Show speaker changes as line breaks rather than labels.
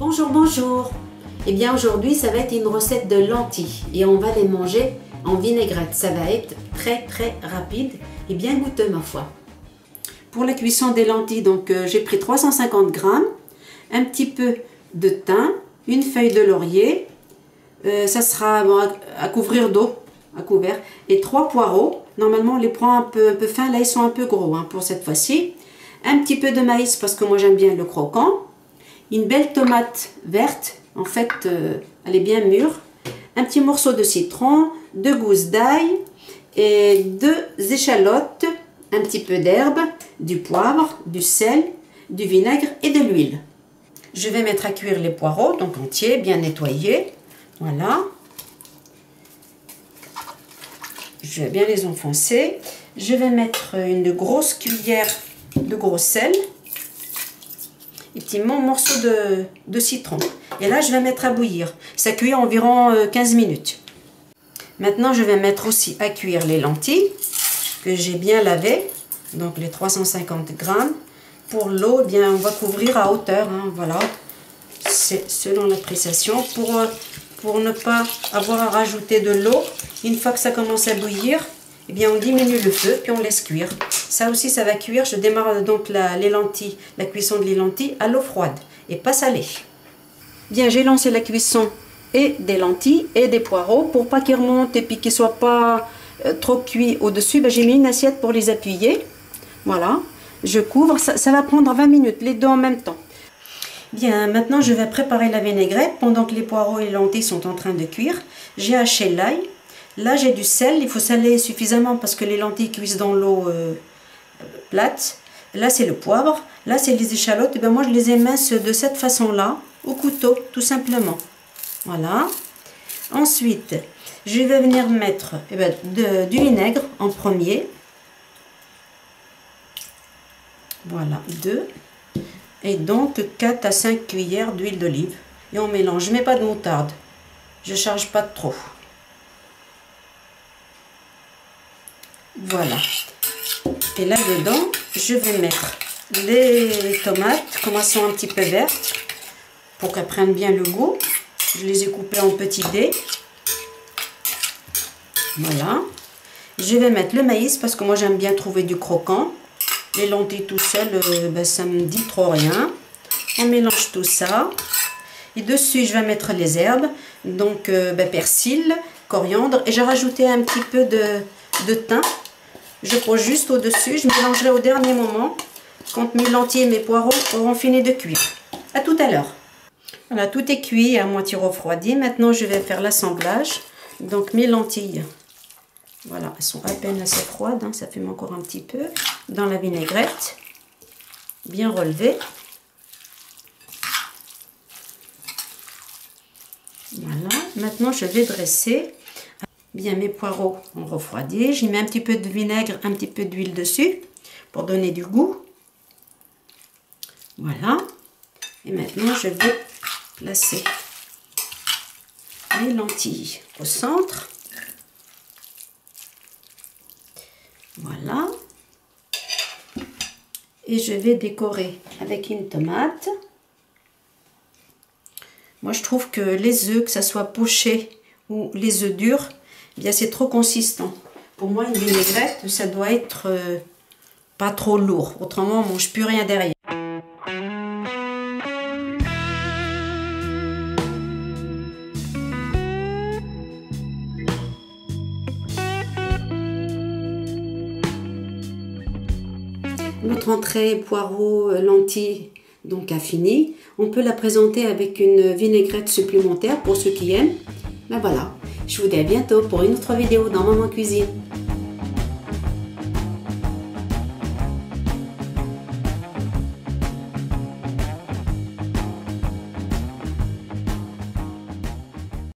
Bonjour, bonjour. Eh bien aujourd'hui ça va être une recette de lentilles et on va les manger en vinaigrette. Ça va être très rapide et bien goûteux ma foi. Pour la cuisson des lentilles, donc j'ai pris 350 grammes, un petit peu de thym, une feuille de laurier, ça sera bon, à couvrir d'eau, à couvert, et 3 poireaux. Normalement on les prend un peu fins, là ils sont un peu gros pour cette fois-ci. Un petit peu de maïs parce que moi j'aime bien le croquant. Une belle tomate verte, en fait elle est bien mûre. Un petit morceau de citron, 2 gousses d'ail et 2 échalotes, un petit peu d'herbe, du poivre, du sel, du vinaigre et de l'huile. Je vais mettre à cuire les poireaux, donc entiers, bien nettoyés. Voilà. Je vais bien les enfoncer. Je vais mettre une grosse cuillère de gros sel. Et petit morceau de citron. Et là, je vais mettre à bouillir. Ça cuit environ 15 minutes. Maintenant, je vais mettre aussi à cuire les lentilles que j'ai bien lavées. Donc, les 350 grammes. Pour l'eau, eh bien, on va couvrir à hauteur. Voilà. C'est selon l'appréciation. Pour ne pas avoir à rajouter de l'eau, une fois que ça commence à bouillir, eh bien, on diminue le feu puis on laisse cuire. Ça aussi, ça va cuire. Je démarre donc les lentilles, la cuisson de les lentilles à l'eau froide et pas salée. Bien, j'ai lancé la cuisson et des lentilles et des poireaux pour pas qu'ils remontent et puis qu'ils ne soient pas trop cuits au-dessus. Ben, j'ai mis une assiette pour les appuyer. Voilà, je couvre. Ça va prendre 20 minutes, les deux en même temps. Bien, maintenant, je vais préparer la vinaigrette pendant que les poireaux et les lentilles sont en train de cuire. J'ai haché l'ail. Là, j'ai du sel. Il faut saler suffisamment parce que les lentilles cuisent dans l'eau plate. Là, c'est le poivre. Là, c'est les échalotes. Et bien, moi, je les émince de cette façon-là, au couteau, tout simplement. Voilà. Ensuite, je vais venir mettre du vinaigre en premier. Voilà, 2. Et donc, 4 à 5 cuillères d'huile d'olive. Et on mélange. Je ne mets pas de moutarde. Je ne charge pas de trop. Voilà. Et là-dedans, je vais mettre les tomates, comme elles sont un petit peu vertes, pour qu'elles prennent bien le goût. Je les ai coupées en petits dés. Voilà. Je vais mettre le maïs, parce que moi j'aime bien trouver du croquant. Les lentilles tout seul, ça me dit trop rien. On mélange tout ça. Et dessus, je vais mettre les herbes. Donc, persil, coriandre. Et j'ai rajouté un petit peu de thym. Je pose juste au-dessus. Je mélangerai au dernier moment, quand mes lentilles et mes poireaux auront fini de cuire. À tout à l'heure. Voilà, tout est cuit à moitié refroidi. Maintenant, je vais faire l'assemblage. Donc, mes lentilles, voilà, elles sont à peine assez froides. Ça fume encore un petit peu. Dans la vinaigrette, bien relevée. Voilà, maintenant, je vais dresser. Bien, mes poireaux ont refroidi. J'y mets un petit peu de vinaigre, un petit peu d'huile dessus pour donner du goût. Voilà. Et maintenant, je vais placer les lentilles au centre. Voilà. Et je vais décorer avec une tomate. Moi, je trouve que les œufs, que ça soit poché ou les œufs durs, bien c'est trop consistant. Pour moi, une vinaigrette, ça doit être pas trop lourd. Autrement, on ne mange plus rien derrière. Notre entrée poireaux, lentilles, donc a fini. On peut la présenter avec une vinaigrette supplémentaire pour ceux qui aiment. Ben voilà. Je vous dis à bientôt pour une autre vidéo dans Maman Cuisine.